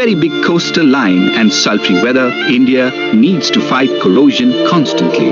very big coastal line and sultry weather, India needs to fight corrosion constantly.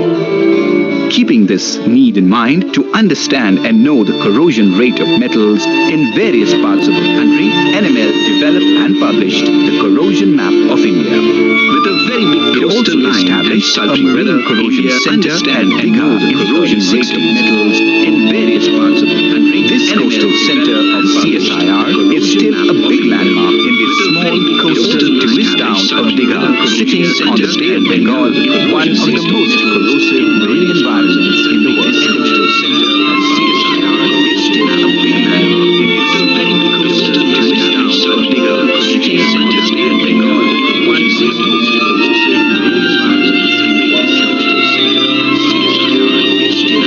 Keeping this need in mind, to understand and know the corrosion rate of metals in various parts of the country, NML developed and published the Corrosion Map of India. With a very big coastal line and sultry weather, corrosion center and know the corrosion rate of metals in various parts of the country. This coastal center of CSIR is still a big landmark in the small coastal tourist town of Digha, sitting on the Bay of Bengal, one of the most corrosive marine environments in the world. This coastal center of CSIR is still a big landmark in the very coastal tourist town of Digha, sitting on the Bay of Bengal, one of the most corrosive marine environments in the world.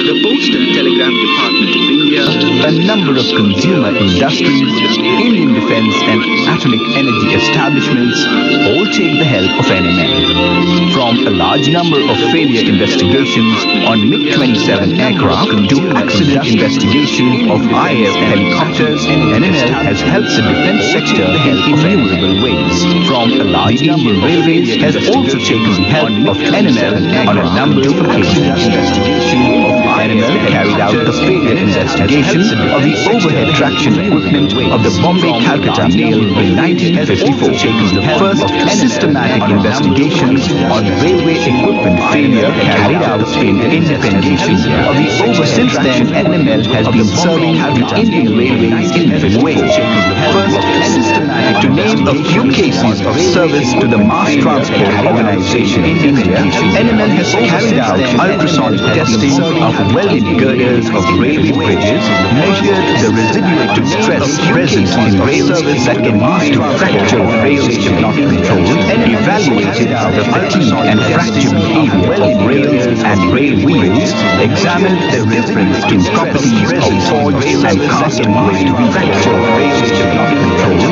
The Post and Telegraph Department of India, a number of consumer industries, Indian defense and atomic energy establishments all take the help of NML. From a large number of failure investigations on MiG-27 aircraft to accident investigation of IAF helicopters, NML has helped the defense sector in innumerable ways. From a large number of railways has also taken the help of NML on a number of occasions. NML carried out the failure investigation of the overhead traction equipment of the Bombay-Calcutta Mail in 1954. The first systematic investigations on railway equipment failure carried out in independent India. Since then, NML has been serving the Indian Railways in different ways. First, systematic to name a few cases of service to the mass transport organization in India, NML has carried out ultrasonic testing of welded girders of railway bridges, measured the residual stress present in rail service that can lead to fracture of rails if not controlled, and evaluated the fatigue and fracture behavior of rails and rail wheels, examined the difference in properties of forged and cast grade fracture of rails if not controlled.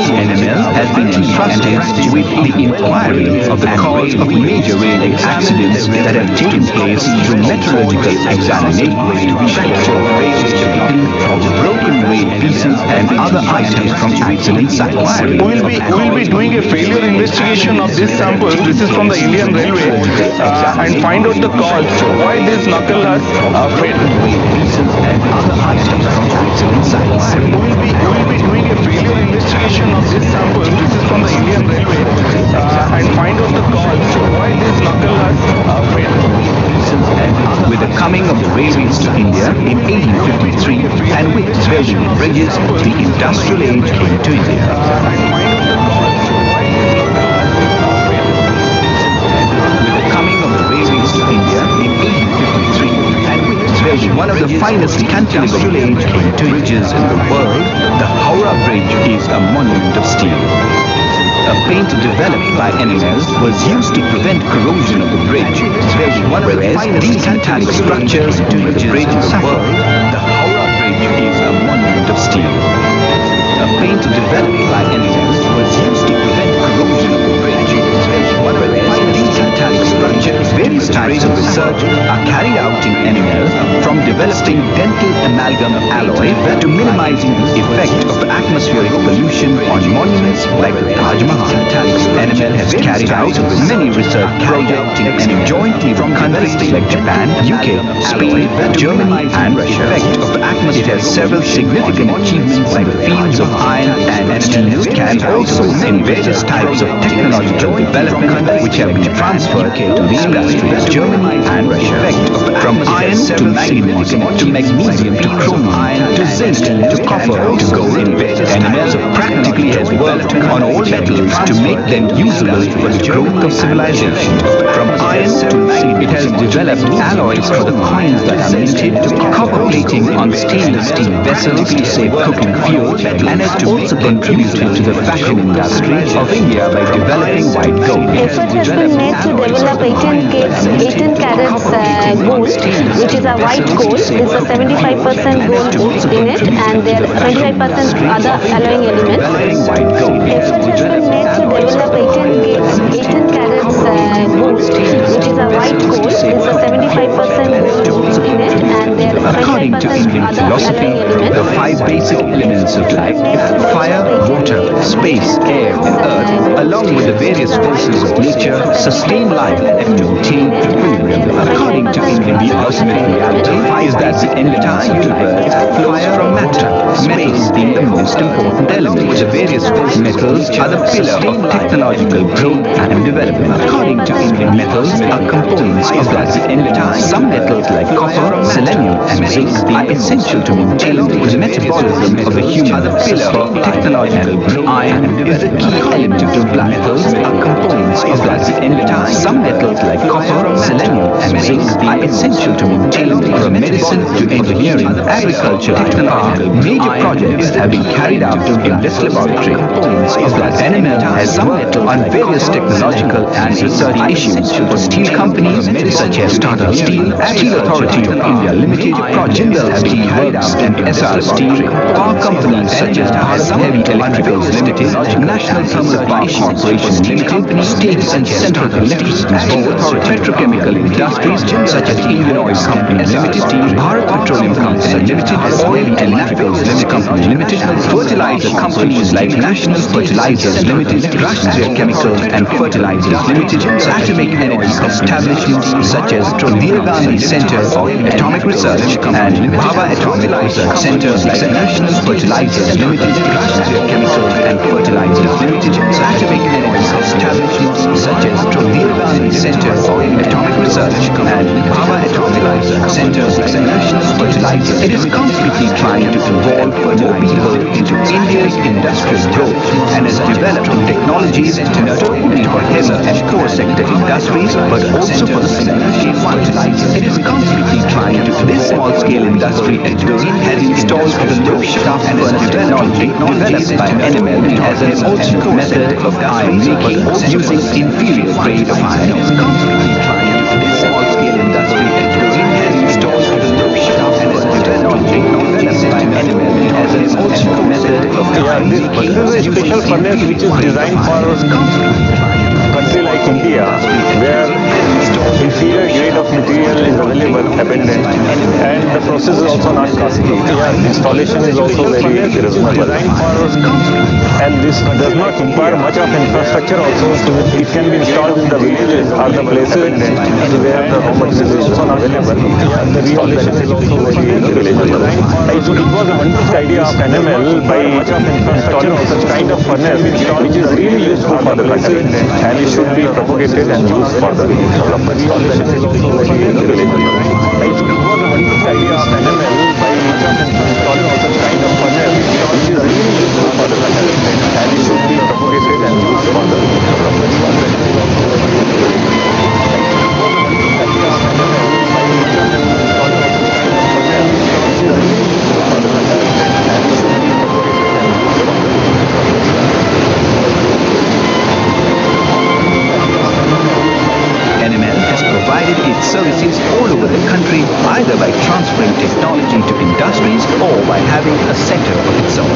NML has been entrusted with the inquiry of the cause of major rail accidents that have taken place through metallurgical examination of broken rail pieces and other items from accident sites. We'll be doing a failure investigation of this sample. This is from the Indian Railway, and find out the cause why this knuckle has failed. And other items from accident sites. We'll be doing a failure investigation of this sample. This is from the Indian Railway, and find out the cause why this knuckle has failed. With the coming of the railways to India in 1853 and with building bridges, the industrial age came to India. With the coming of the railways to India in 1853 and with building one of the finest cantilever age bridges in the world, the Howrah Bridge is a monument of steel. A paint developed by NML was used to prevent corrosion of the bridge, whereas these metallic structures to the bridge in the world, the Howrah Bridge is a monument of steel. A paint developed by NML was used to prevent corrosion of the bridge, whereas these metallic structures, various types of research are carried out in NML, from developing dental amalgam alloy to minimizing the effect of atmospheric pollution on monuments like the Taj Mahal. NML has carried out many research projects in NML jointly from countries like Japan, UK, Spain, Germany and Russia. It has several significant achievements in the fields of iron and steel, and also in various types of technological development which have been transferred to the industries of Germany and Russia. From iron to manganese to magnesium to chromium to zinc to copper to gold, NML practically has worked on all metals to make them usable for the growth of civilization. From iron to manganese, it has developed alloys for the coins that are minted, copper plating on stainless steel vessels to save cooking fuel, and has also contributed to the fashion industry of India by developing white gold. Effort has been made to develop 18 carats gold, which is a white gold. There's a 75% gold in it, and there are 25% other alloying elements. Effort has been made to develop 18 carats gold, which is a white gold. There's a 75% gold in it, and there are According to 25% Indian other philosophy, alloying elements. the five basic elements of life, fire, water, space, air, and earth, along with the various forces of nature, sustain life and maintain equilibrium. According to Indian, the ultimate reality is that the entire universe flows from matter, metals being the most important element. The various metals are the pillar of technological growth and development. According to Indian, metals are components of that entire. Some metals like copper, selenium and zinc are essential to maintain the metabolism of the human. The pillar of technological growth. Iron is the key element of life. Metals are components of that entire. Some metals like copper, selenium and zinc are essential to maintain from medicine to engineering, agriculture, technological. Major projects have been carried out in this laboratory. NML has some metal on various technological and research issues for steel companies such as Tata Steel, Steel Authority of India Limited, projects have been carried out in SST, power companies such as Bharat Heavy Electricals Limited, National Thermal Power Corporation Limited, state and central electricity board, petrochemical industries such as Indian Oil Company Limited, Bharat Petroleum Company Limited, Oil and Naturals Company Limited, fertilizer companies like National Fertilizers Limited, Rashtriya Chemicals and Fertilizers Limited, atomic energy establishments such as Indira Gandhi Center for Atomic Research and Bhabha Atomic Research Centers like National Fertilizers Limited, Rashtriya Chemicals and Fertilizers Limited, atomic energy establishments such as Indira Gandhi Center for Atomic Research and Bhabha Atomic Research Centers like National Fertilizers. It is constantly trying to involve more people into India's industrial growth and has developed technologies not only for heavy and core sector industries but also for the small-scale fertilizers. It is constantly trying to. This small-scale industry has installed the low-shaft furnace technology developed by NML as an alternate method of iron making using inferior grade of iron. It is constantly trying to. This small-scale industry has installed the low-shaft furnace technology developed by NML as an alternate method of iron making. This is a special furnace which is designed for a country like India, where inferior grade of material is available, abundant, and the process is also not costly. Installation is also very reasonable. And this does not require much of infrastructure also. So it can be installed in the villages or the places where the raw material is also not available. The installation is also very reasonable. So it was a wonderful idea of NML by installing such kind of furnace which is really useful for the country and it should be propagated and used for the development. Installation is also very reasonable. It was a wonderful idea of NML by installing such kind of furnace which is really useful for the country and it should be propagated and used for the NML has provided its services all over the country either by transferring technology to industries or by having a center of its own.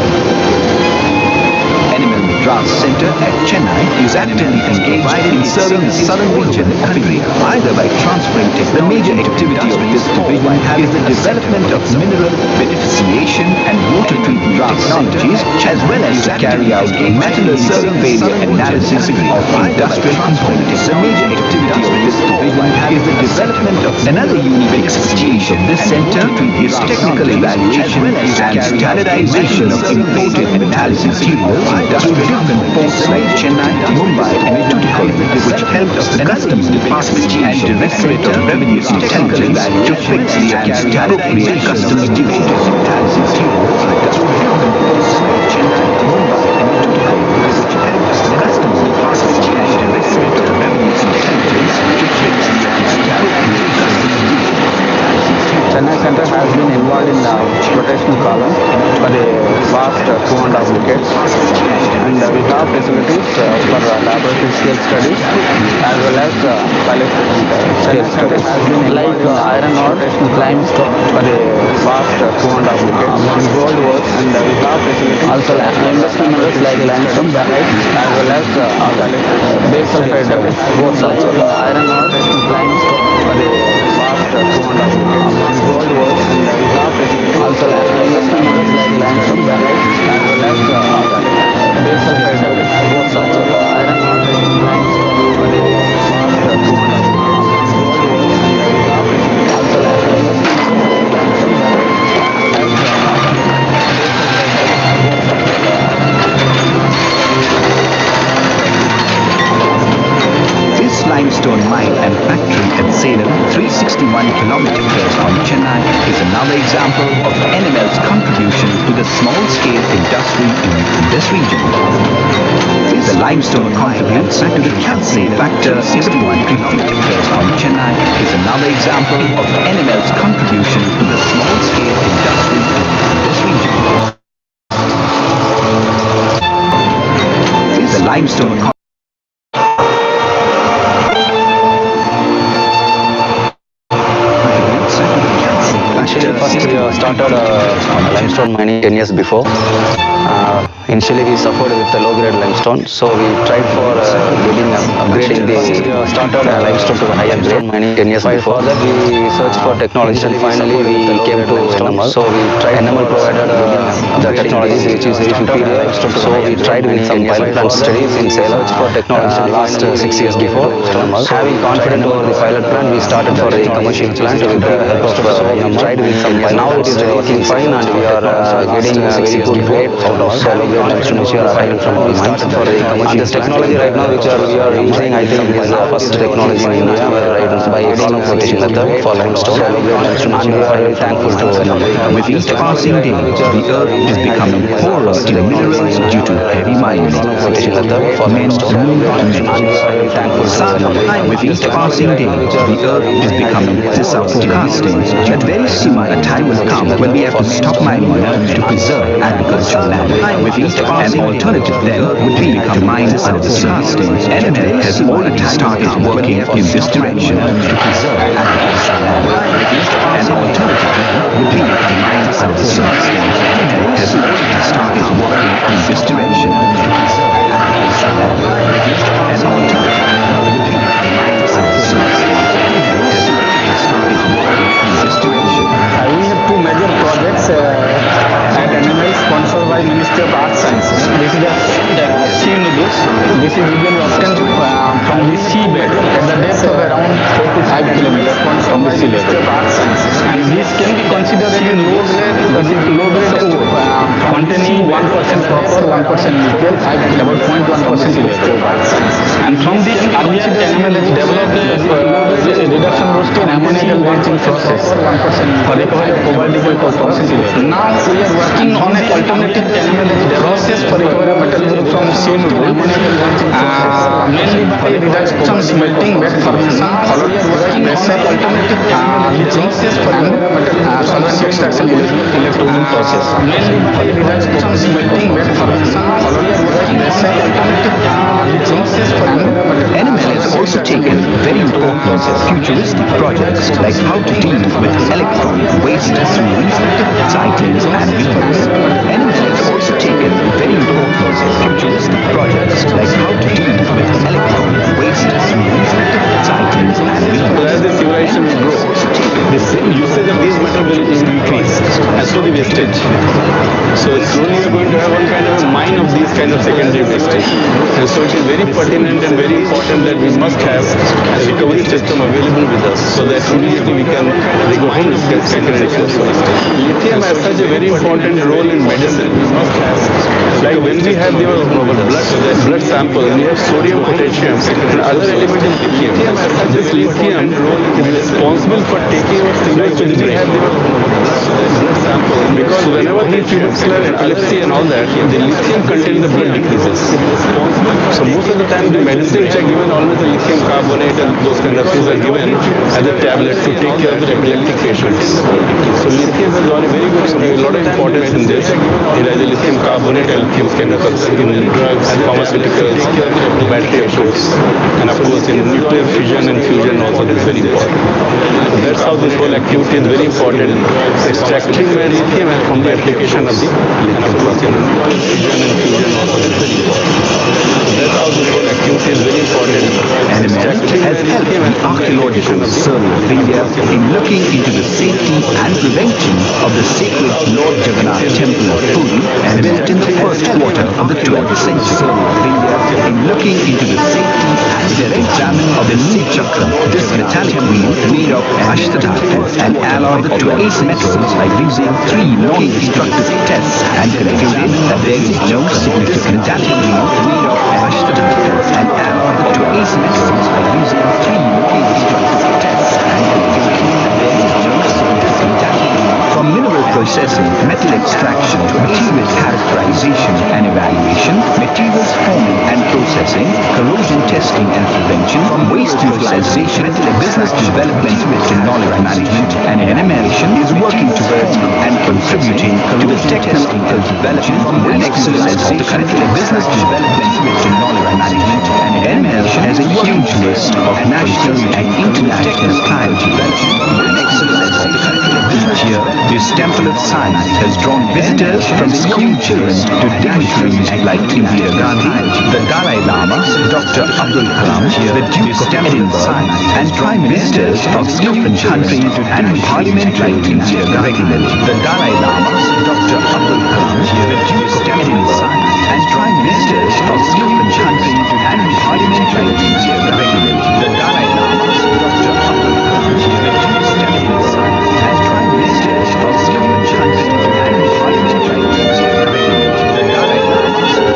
NML Madras Center at Chennai is actively engaged in serving the southern region of India either by transferring the major activity of this division is the development of mineral beneficiation and water treatment technologies as well as to carry out metallurgical failure analysis of industrial components. The major activity of this division is the development of another unique expertise of this center is technical evaluation and standardization of imported analysis materials through different ports like Chennai, Mumbai and Tuticorin, which helps the Customs Department and Directorate of Revenue Intelligence to fix and appropriate customs duties. Through different ports like Chennai, Mumbai and Tuticorin, which helps the Customs Department and Directorate of Revenue Intelligence to fix and appropriate customs duties. Chennai Center has been involved in the rotational column for the past 2.5 decades, and we have facilities for laboratory scale studies as well as pilot scale studies like iron ore climbs for the past 2.5 decades, and gold works, and we have facilities also industrial minerals like limestone, barite as well as base sulfide both also iron ore climbs for the past 2.5 decades. Gold works, and we have facilities also industrial minerals like limestone, barite as well as base sulfide both also iron 61 kilometers from Chennai is another example of NML's contribution to the small-scale industry in this region. The limestone contributes to the calcite factor 61 kilometers from Chennai is another example of NML's contribution to the small-scale industry in this region. The limestone First we started limestone mining 10 years before. Initially we suffered with the low-grade limestone, so we tried for upgrading started limestone to the higher grade mining 10 years before. That we searched for technology and finally we came to NML. So we tried NML provided the technology which is very superior. So we tried with some pilot plant studies in Salem for technology last 6 years before. Having confidence over the pilot plant, we started for a commercial plant with the help of we tried with some. Now it is working fine and we are getting a very good grade out of the limestone which we are applying from our mines for a commercial. This technology right now which we are using, I think is the first technology in India by external flotation method for limestone, and we are very thankful to NML. With each passing day, the earth is becoming poorer in minerals due to heavy mining. With each passing day, the earth is becoming forecasting that very soon a time will come when we have to stop mining to preserve agricultural land. With each passing alternative then would be to mine under the sea. NML has already started working in this direction to preserve agricultural land. An alternative then would be to mine under the sea. NML has already started working in this direction to preserve agricultural land. An alternative then would be to mine under the sea. NML has already started working in this direction. We have two major projects at NML sponsored by Ministry of Arts Science. This is the seen this. This is usually obtained from the seabed at the depth of around 4 to 5 kilometers from the sea level. And this can be considered as low grade ore containing 1% copper, 1% nickel, about 0.1% electrolyte. And from this earlier NML has developed a reduction roasting ammoniacal leaching process for recovery of cobalt percentage. Now we are working on an alternative process for recovery of metal from same wood, mainly by reduction smelting wet formation followed by alternative process for solvent extraction electrolysis process. Mainly by reduction smelting wet formation followed by alternative process for NML has also taken very important futuristic projects like how to deal with electronic waste streams, cyclones and reapers. NML has also taken very important futuristic projects like how to deal with electronic waste streams, cyclones and reapers. As the civilization will grow, the usage of these metals will increase, and so the wastage. So slowly we are going to have one kind of a mine of these kind of secondary wastage. And so it is very pertinent and very important that we must have a recovery system available with us so that immediately we can recover this secondary source of wastage. Lithium has such a very important role in medicine. We must have, like when we have the blood sample, we have sodium, potassium, and other element in lithium. This lithium is responsible for taking our signals to the brain. Because whenever we feel epilepsy and all that, the lithium content in the blood decreases. So most of the time the medicine which are given, always the lithium carbonate and those kind of things are given as a tablet to take care of the epileptic patients. So lithium has got a very good, a lot of importance in this. It has a lithium carbonate and lithium chemicals in drugs, pharmaceuticals, battery approaches, and of course in nuclear fission and fusion also is very important. So that's how this whole activity is very important. Extracting lithium and from the application of the lithium. Of course in nuclear fission and fusion also is very important. So that's how this whole activity is very important. NML has helped the archaeological survey of India in looking into the safety and prevention of the sacred Lord Jagannath temple of Puri, built in the first quarter of the 12th century. In looking into the safety and prevention of the Ni Chakra, this metallic wheel made of Ashtadhatu and alloyed with 12 metals by using 3 non-destructive tests and concluded that there is no significant metallic wheel made of Ashtadhatu and alloyed with 12 metals by using 3 non-destructive tests and concluded processing, metal extraction, material characterization and evaluation, materials forming and processing, corrosion testing and prevention, waste utilization, business development to knowledge management, and NML is working towards and contributing to the technological development and excellence of the country. Business development to knowledge management and NML has a huge list of national and international client development and excellence of the country. Each year, this temple of science has drawn visitors from school children to dignitaries like Indira Gandhi, the Dalai Lama, Dr. Abdul Kalam, the Duke of Edinburgh, and prime ministers of different countries and parliament like Indira Gandhi, the Dalai Lama, Dr. Abdul Kalam, the Duke of Edinburgh, and prime ministers of different countries and parliament like Indira Gandhi, the Dalai Lama, Dr. Abdul Kalam, the Duke of Edinburgh, and prime ministers of different countries and parliament like Indira Gandhi, the Dalai Lama, Dr. Abdul Kalam, the Duke of Edinburgh, and prime ministers of different countries and parliament like Indira Gandhi, the Dalai Lama,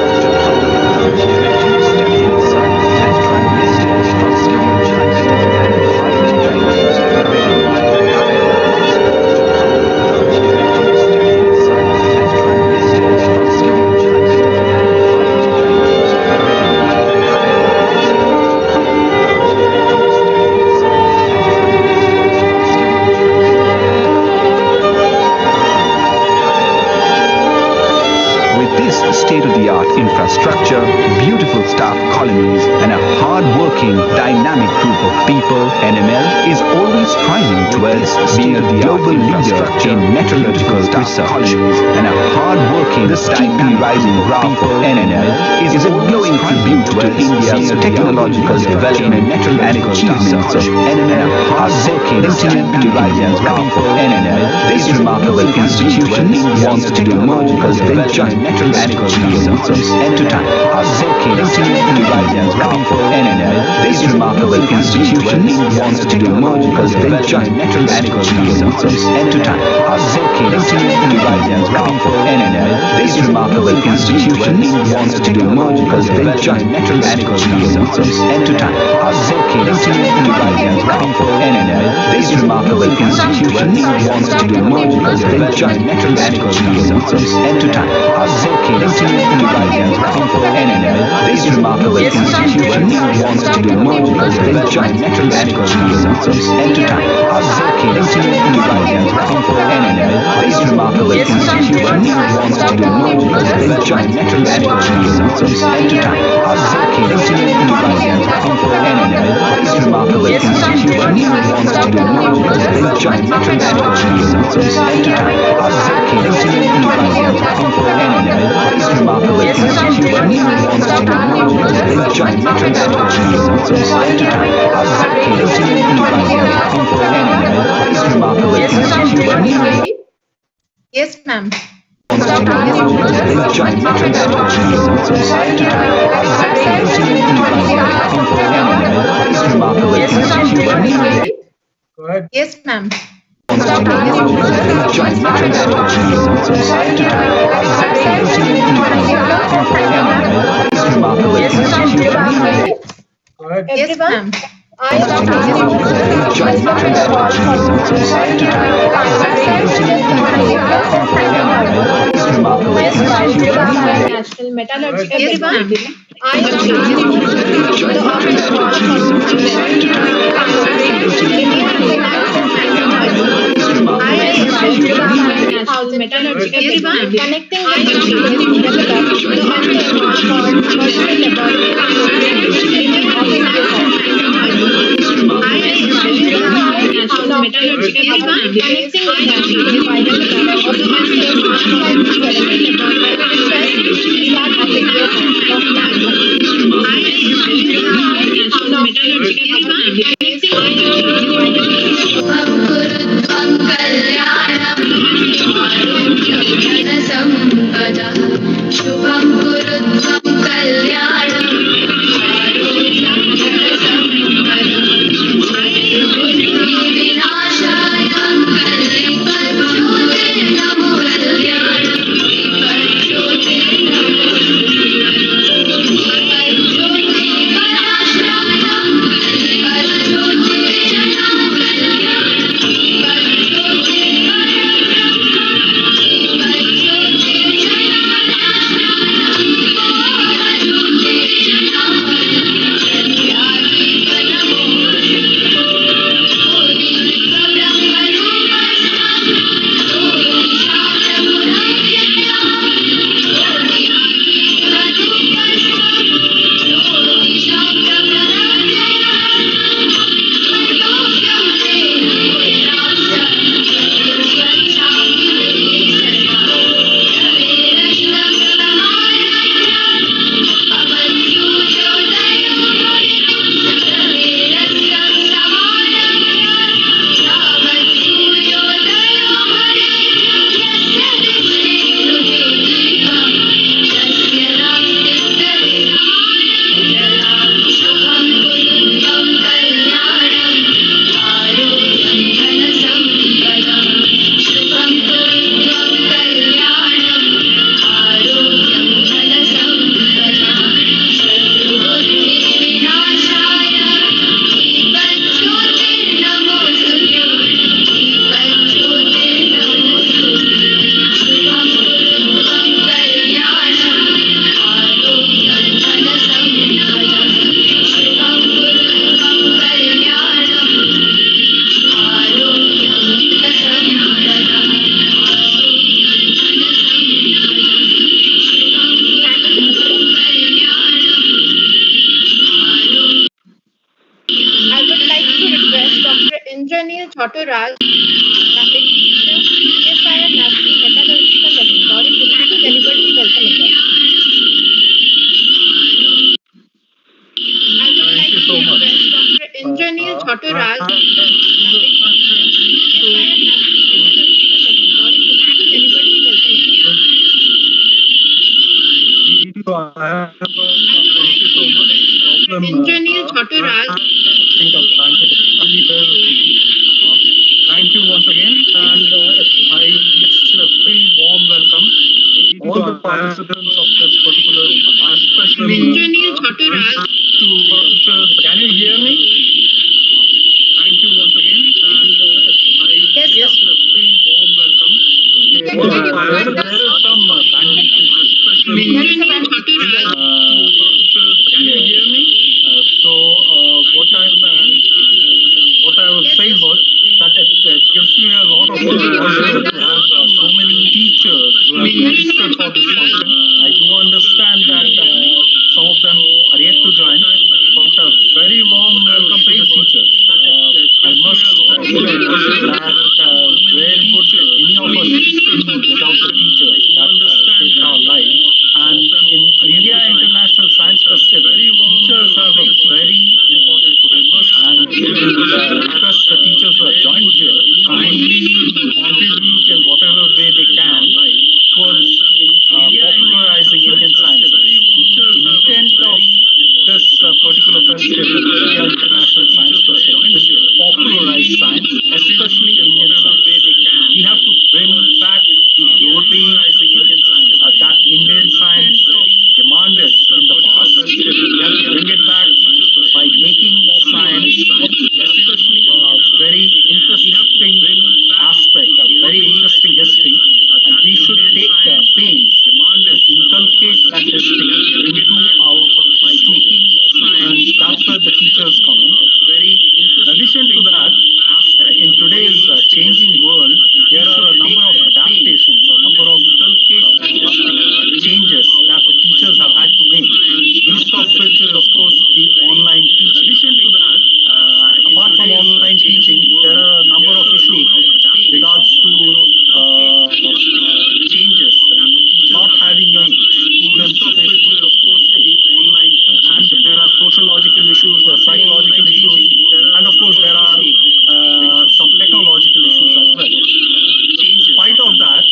state-of-the-art infrastructure, beautiful staff colonies, and a hard-working, dynamic group of people, NML is always striving towards being a global leader in metallurgical research. And a hard-working, steeply rising people, NML is a glowing tribute to India's technological development and achievements. NML, hard-working, steeply rising people, NML, this remarkable institution wants to do more because they join metal and achievements. And to time, hard-working, steeply rising people, NML, this remarkable institution wants to do more because they join metal and achievements. And to time, hard-working, steeply rising people, NML, this remarkable institution wants to do more because they join metal and achievements. And to time, hard-working, steeply rising people, NML, this remarkable institution wants to do more because they join metal and achievements. And to time, hard-working, steeply rising people, NML, this remarkable institution wants to do more because they join metal and achievements. And to time, hard-working, steeply rising people, NML, this remarkable institution wants to do more because they join metal and achievements. And to time, hard-working, steeply rising people, NML, this remarkable institution wants to do more because they join metal and achievements. And to time, hard-working, steeply rising people, NML, this remarkable institution wants to do more because they join metal and achievements. And to time, hard-working, steeply rising people, NML, this remarkable institution. Yes, ma'am. Yes, ma'am. Yes, ma'am. National Metallurgical Laboratory. Connecting Shubham Kurutvam Kalyanam Namo Dr. Raj, graphic teacher, CSIR-National Metallurgical Laboratory, Principal, delivered the welcome address. I would like to request Dr. Engineer Dr. Raj, graphic teacher, CSIR-National Metallurgical Laboratory, Principal, delivered the welcome address. I would like to request Dr. Engineer Dr. Raj. Thank you once again, and I extend a very warm welcome to all the participants of this particular special Engineer Dr. Raj. to teachers. Can you hear me? Thank you once again, and I extend a very warm welcome. There is some language special Engineer Dr. Raj. teachers. Can you hear me? What I was saying was that it gives me a lot of pleasure to have so many teachers who have registered for this function. I do understand that some of them are yet to join, but a very warm welcome to the teachers. I must say that where would any of us be without the teachers that shape our lives? And in India International Science Festival, teachers have a very important role. And we will request the teachers who have joined here kindly contribute in whatever way they can towards popularizing Indian science. The intent of this particular festival, the India International Science Festival, is to popularize science, especially Indian science. We have to bring back the glory that Indian science demanded in the past. We have to bring it back by making science especially very interesting aspect, a very interesting history, and we should take pains to inculcate that history into our students, and that's where the teachers come in. In addition to that, in today's changing world, there are a number of adaptations, a number of changes that the teachers have had to make. Least of which is, of course, the online teaching. Apart from online teaching, there are a number of issues with regards to changes that the teachers not having your students face to face, and there are sociological issues, there are psychological issues, and of course there are some technological issues as well. In spite of that,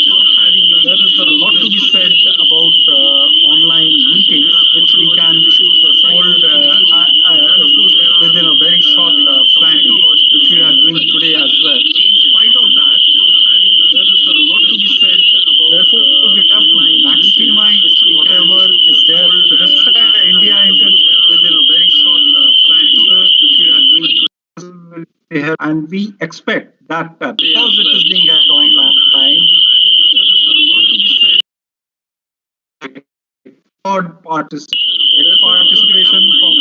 there is a lot to be said about online meetings, which we can hold within a very short planning, which we are doing today as well. In spite of that, there is a lot to be said about. Therefore, we have to maximize whatever is there to respect India within a very short planning, which we are doing today. And we expect that because it is being held online, there is a lot to be said. Participation from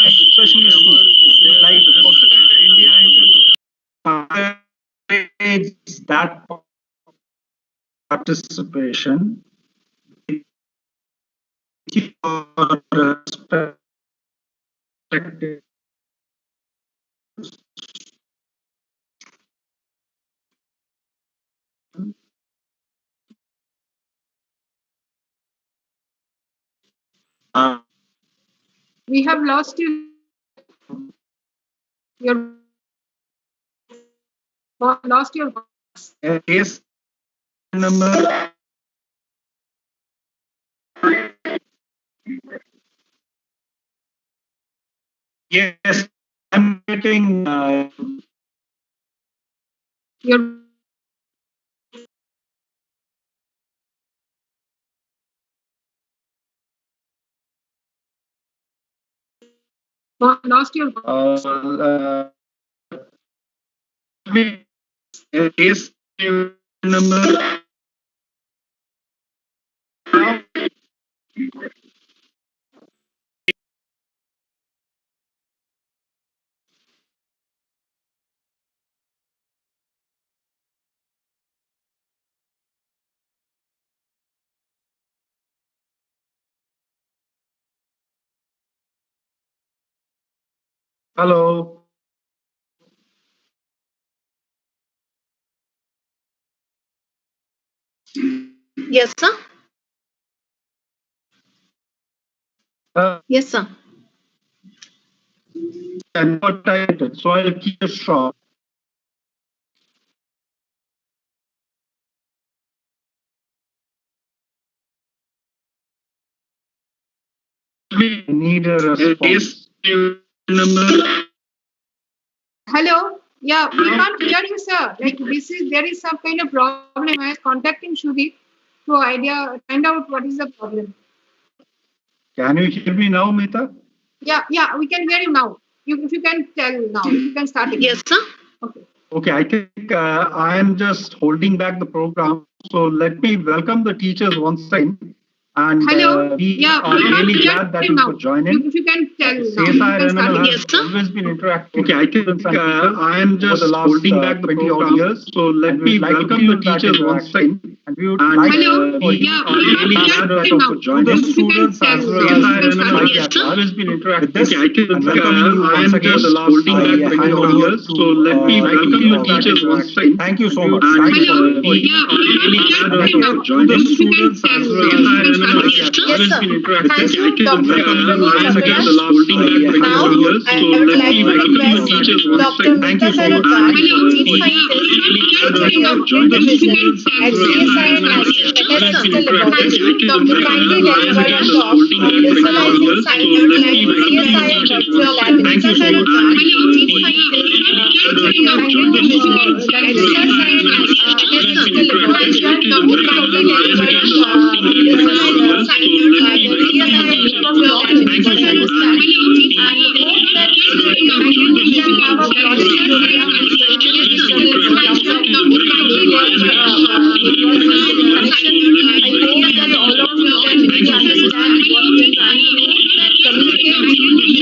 especially students like India that participation We have lost you. Your lost your case number. Yes, I'm getting your lost your case number. Hello. Yes, sir. Yes, sir. And what I did, so I'll keep it short. We need a response. Hello. Yeah, we can't hear you, sir. Like there is some kind of problem. I was contacting Shruti to find out what is the problem. Can you hear me now, Mita? Yeah, we can hear you now. If you can tell now, you can start again. Yes, sir. Okay. Okay, I think I am just holding back the program. So let me welcome the teachers once again. And Hello. We are really glad that you could join in. If you can tell now, CSIR-National yes, has sir. always been interactive. Okay, I think I am just holding back the 20 odd years. So let me welcome the teachers once again. And we would like Hello. we are really glad that you could join in. Students as well as CSIR-National has always been interactive. Okay, I think I am just holding back the 20 odd years. So let me welcome the teachers once again. Thank you so much. Hello. We are really glad that you could join in. Students as well as CSIR-National has always been interactive. Thank you, Dr. Once again, the last Now, I would like to request Dr. Mita Sarukar, Chief Scientist, Engineer of Grid Division at CSIR-National Meteorological Laboratory, to kindly deliver a talk on visualizing science like CSIR Virtual Lab. Mita Sarukar, Chief Scientist, Engineer of Grid Division at CSIR-National Meteorological Laboratory, to kindly deliver a talk on visualizing science like CSIR Virtual Lab. Mita Sarukar, and hope that we can have a broader idea on I hope that all of you can really understand what we are trying to communicate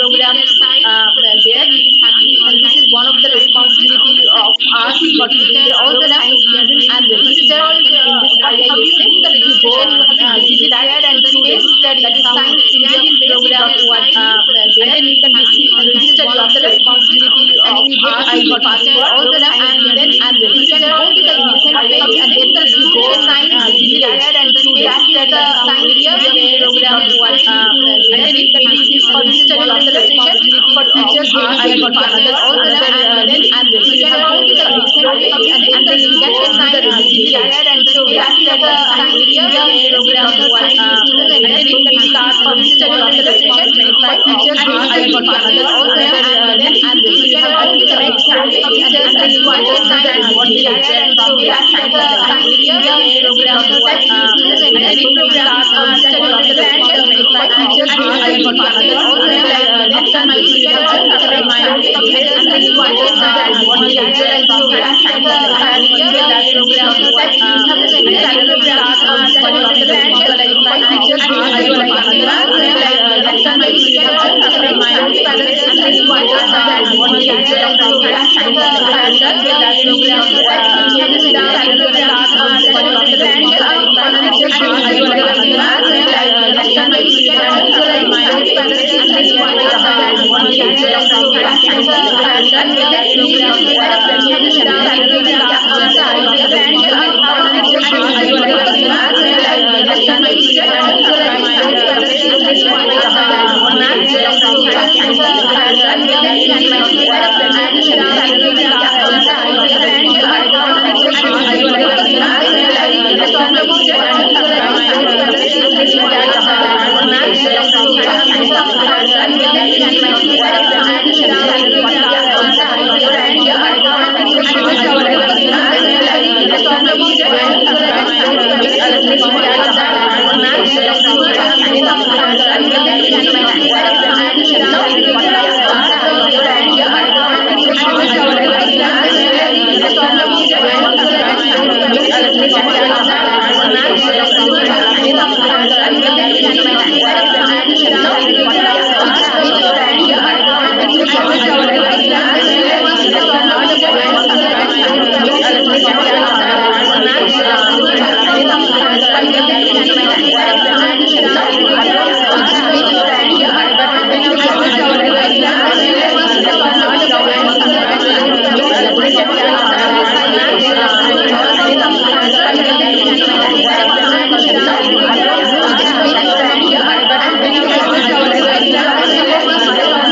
program there, and this is one of the responsibility of us for keeping this program and registered in this IISA. If you go visit there and space study, that is science India program there, and you can visit and register your responsibility of us for passport program and then you can go to the initial page and then you go science village and space the science India program and then you can visit or register your responsibility for teachers I for passport program and then you can go to the initial page and then you get the science village and space the science India program and then you can start for register your registration for teachers I for passport program and then you can go to the next page and then you understand what we are and so we are the science India program and then you can start for register your registration for teachers I for passport program and then you can go to the next page and then you understand what we are and so we are the science India program and then you can start for register your registration for teachers I for passport program and then you can go to the next page and then you understand what we are and so we are the science India Thank you.